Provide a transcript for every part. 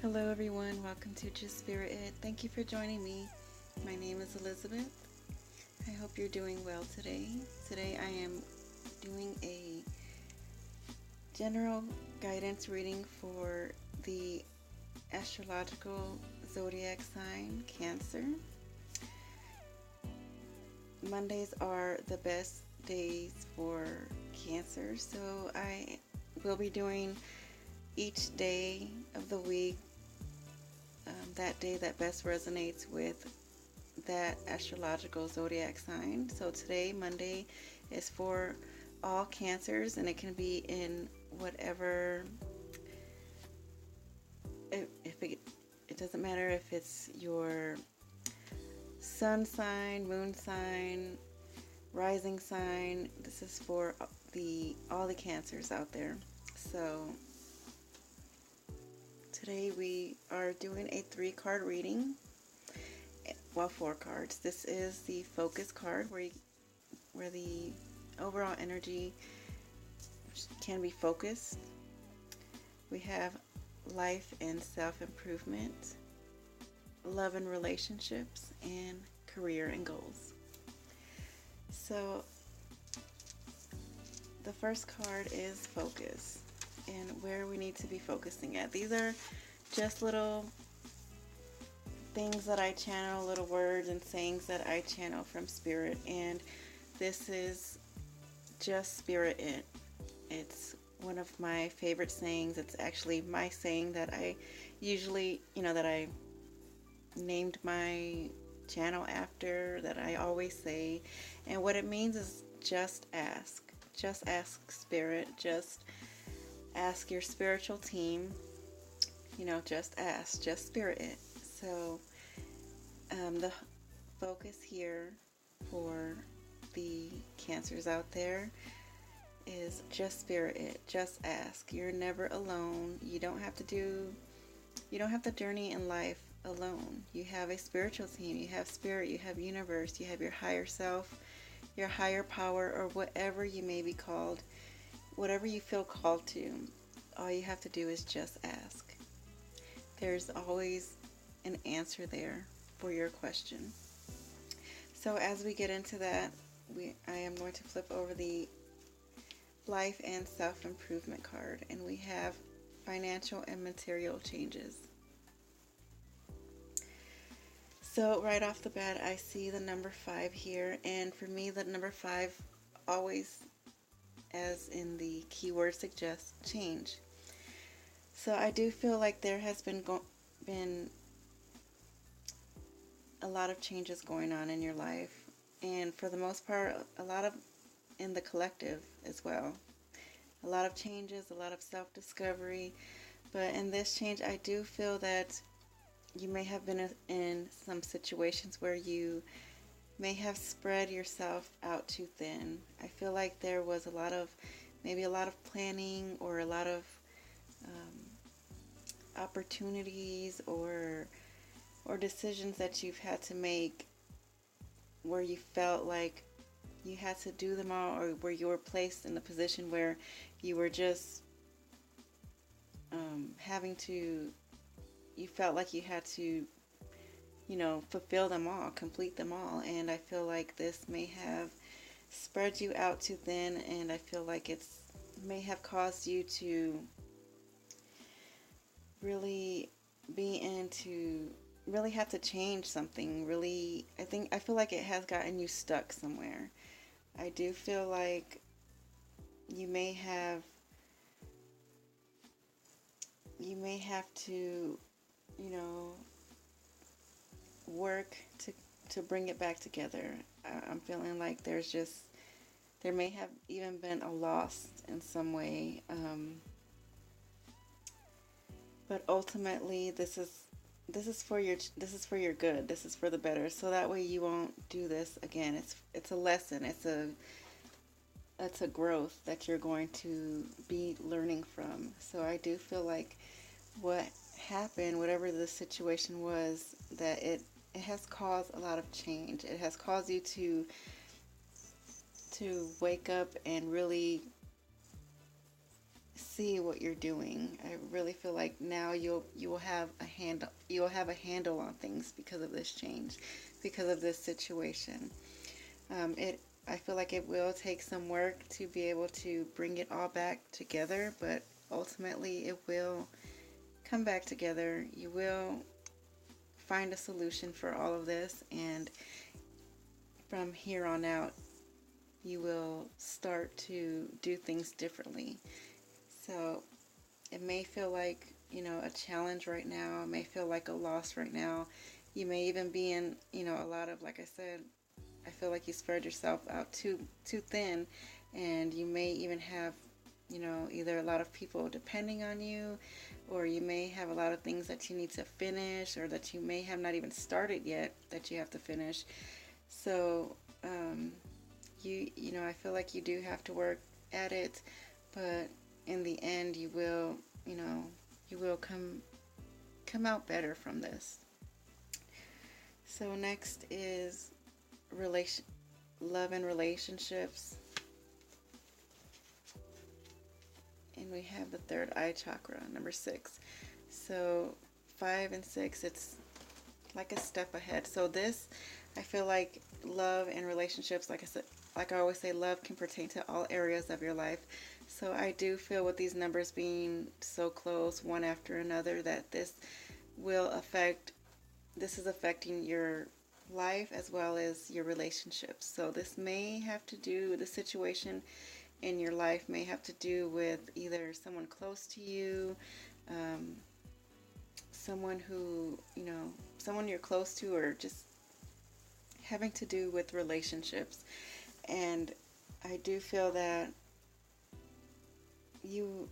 Hello everyone, welcome to Just Spirit It. Thank you for joining me. My name is Elizabeth. I hope you're doing well today. Today I am doing a general guidance reading for the astrological zodiac sign, Cancer. Mondays are the best days for Cancer, so I will be doing each day of the week that day that best resonates with that astrological zodiac sign. So today, Monday, is for all Cancers, and it can be in whatever, if it doesn't matter if it's your sun sign, moon sign, rising sign. This is for all the Cancers out there. So today we are doing a 3-card reading. Well, 4 cards. This is the focus card where the overall energy can be focused. We have life and self-improvement, love and relationships, and career and goals. So the first card is focus and where we need to be focusing at. These are just little things that I channel, little words and sayings that I channel from Spirit, and this is Just Spirit It. It's one of my favorite sayings. It's actually my saying that I usually, that I named my channel after, that I always say, and what it means is just ask. Just ask Spirit. Just ask your spiritual team. Just ask. Just Spirit It. So the focus here for the Cancers out there is just Spirit It. Just ask. You're never alone. You don't have to journey in life alone. You have a spiritual team. You have Spirit. You have universe. You have your higher self, your higher power, or whatever you may be called, whatever you feel called to. All you have to do is just ask. There's always an answer there for your question. So as we get into that, I am going to flip over the life and self-improvement card, and we have financial and material changes. So right off the bat, I see the number 5 here, and for me the number 5 always, as in the keyword suggests, change. So I do feel like there has been a lot of changes going on in your life, and for the most part, a lot of in the collective as well. A lot of changes, a lot of self-discovery, but in this change, I do feel that you may have been in some situations where you may have spread yourself out too thin. I feel like there was maybe a lot of planning, or a lot of opportunities or decisions that you've had to make where you felt like you had to do them all, or where you were placed in a position where you were just you felt like you had to fulfill them all, complete them all. And I feel like this may have spread you out too thin, and I feel like it may have caused you to really really have to change something. Really, I feel like it has gotten you stuck somewhere. I do feel like you may have to work to bring it back together. I'm feeling like there may have even been a loss in some way, but ultimately this is for your good. This is for the better, so that way you won't do this again. It's a lesson. It's a growth that you're going to be learning from. So I do feel like what happened, whatever the situation was, that it has caused a lot of change. It has caused you to wake up and really see what you're doing. I really feel like now you will have a handle on things because of this change, because of this situation. It I feel like it will take some work to be able to bring it all back together, but ultimately it will come back together. You will find a solution for all of this, and from here on out, you will start to do things differently. So it may feel like, a challenge right now. It may feel like a loss right now. You may even be in, a lot of, like I said, I feel like you spread yourself out too thin, and you may even have, either a lot of people depending on you, or you may have a lot of things that you need to finish, or that you may have not even started yet that you have to finish. So, I feel like you do have to work at it, but in the end, you know, you will come out better from this. So next is love and relationships, and we have the third eye chakra, number 6. So 5 and 6, it's like a step ahead. So this, I feel like love and relationships, like I said, like I always say, love can pertain to all areas of your life. So I do feel with these numbers being so close, one after another, that this is affecting your life as well as your relationships. So this may have to do, the situation in your life may have to do with either someone close to you, someone who, someone you're close to, or just having to do with relationships. And I do feel that you,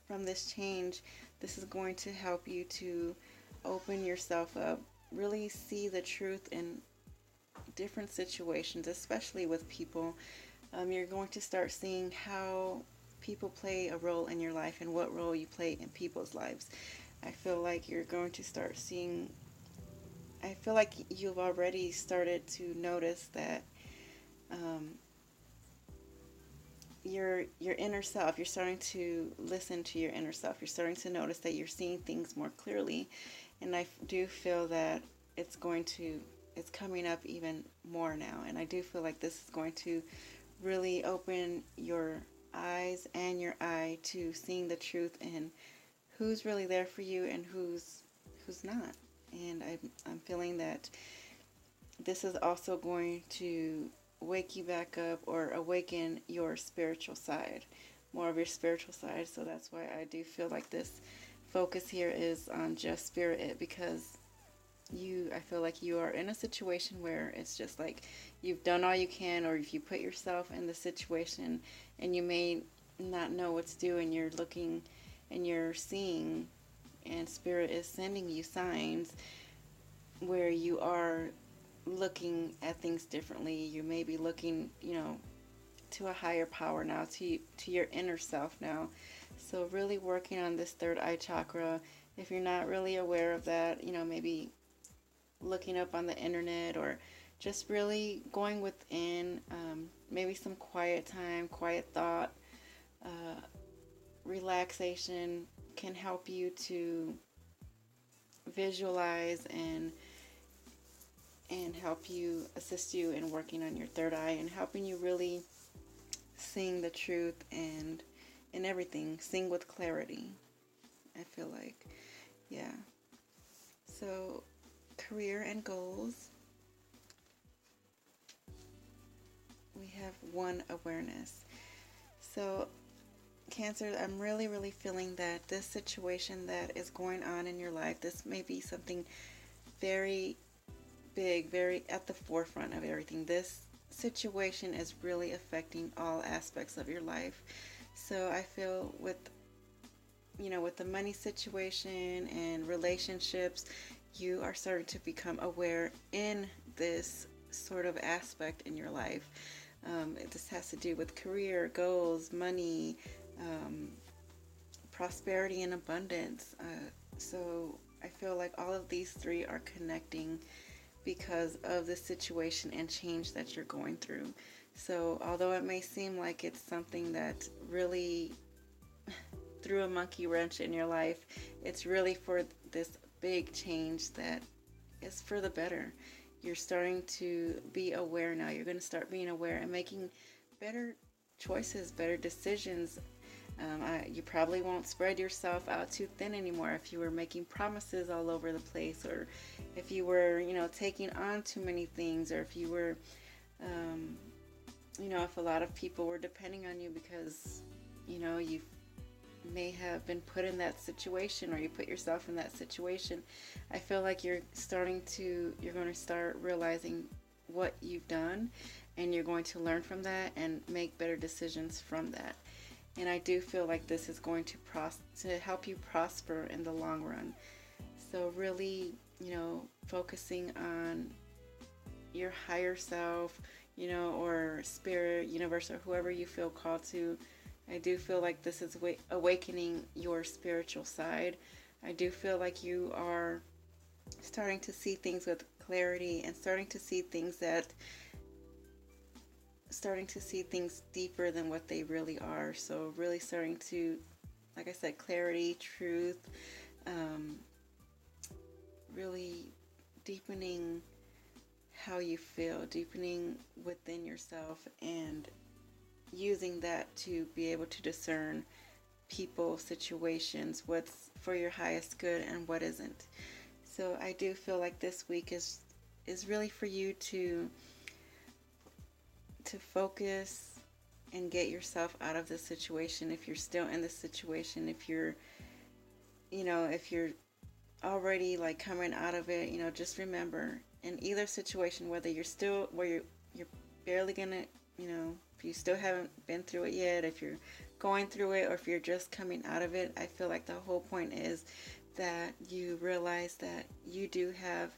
from this change, this is going to help you to open yourself up, really see the truth in different situations, especially with people. You're going to start seeing how people play a role in your life and what role you play in people's lives. I feel like you're going to start seeing, I feel like you've already started to notice that your inner self, you're starting to listen to your inner self. You're starting to notice that you're seeing things more clearly. And I do feel that it's coming up even more now. And I do feel like this is going to really open your eyes and your eye to seeing the truth and who's really there for you and who's not. And I'm feeling that this is also going to wake you back up or awaken your spiritual side, more of your spiritual side. So that's why I do feel like this focus here is on just spirit, because I feel like you are in a situation where it's just like you've done all you can, or if you put yourself in the situation and you may not know what to do, and you're looking and you're seeing, and spirit is sending you signs where you are looking at things differently. You may be looking, to a higher power now, to your inner self now. So really working on this third eye chakra. If you're not really aware of that, maybe looking up on the internet, or just really going within, maybe some quiet time, quiet thought, relaxation can help you to visualize and help you, assist you in working on your third eye and helping you really seeing the truth and in everything, seeing with clarity. I feel like, yeah. So, career and goals. We have 1, awareness. So, Cancer, I'm really, really feeling that this situation that is going on in your life, this may be something very big, very at the forefront of everything. This situation is really affecting all aspects of your life. So I feel with the money situation and relationships, you are starting to become aware in this sort of aspect in your life. This has to do with career, goals, money, prosperity and abundance. So I feel like all of these 3 are connecting because of the situation and change that you're going through. So although it may seem like it's something that really threw a monkey wrench in your life. It's really for this big change that is for the better. You're starting to be aware now. You're going to start being aware and making better choices, better decisions. You probably won't spread yourself out too thin anymore if you were making promises all over the place, or if you were, taking on too many things, or if you were, if a lot of people were depending on you because, you may have been put in that situation, or you put yourself in that situation. I feel like you're going to start realizing what you've done, and you're going to learn from that and make better decisions from that. And I do feel like this is going to help you prosper in the long run. So really, focusing on your higher self, or spirit, universe, or whoever you feel called to. I do feel like this is awakening your spiritual side. I do feel like you are starting to see things with clarity, and starting to see things deeper than what they really are. So really starting to, like I said, clarity, truth, really deepening how you feel, deepening within yourself, and using that to be able to discern people, situations, what's for your highest good and what isn't. So I do feel like this week is really for you to focus and get yourself out of this situation. If you're still in this situation, if you're already like coming out of it, just remember, in either situation, whether you're barely gonna, if you still haven't been through it yet, if you're going through it, or if you're just coming out of it, I feel like the whole point is that you realize that you do have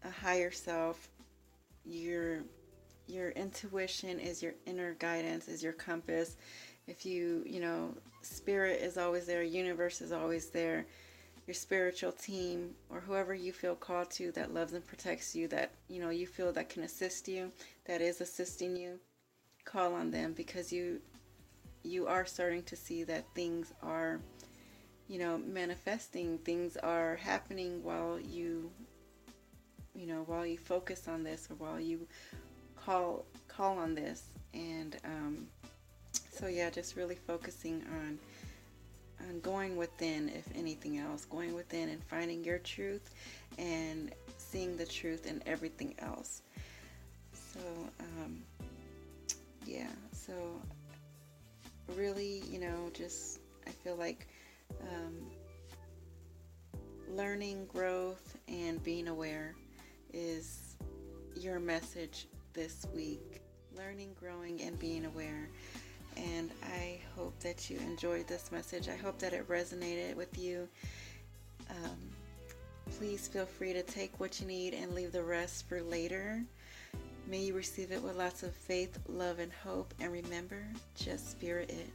a higher self. Your intuition is your inner guidance, is your compass. If spirit is always there, universe is always there. Your spiritual team, or whoever you feel called to, that loves and protects you, that you feel that can assist you, that is assisting you, call on them, because you are starting to see that things are manifesting, things are happening while you focus on this, or while you call on this. And so yeah, just really focusing on going within, if anything else, going within and finding your truth and seeing the truth in everything else. So so really, just I feel like learning, growth, and being aware is your message this week. Learning, growing, and being aware. And I hope that you enjoyed this message. I hope that it resonated with you. Please feel free to take what you need and leave the rest for later. May you receive it with lots of faith, love, and hope. And remember, just spirit it.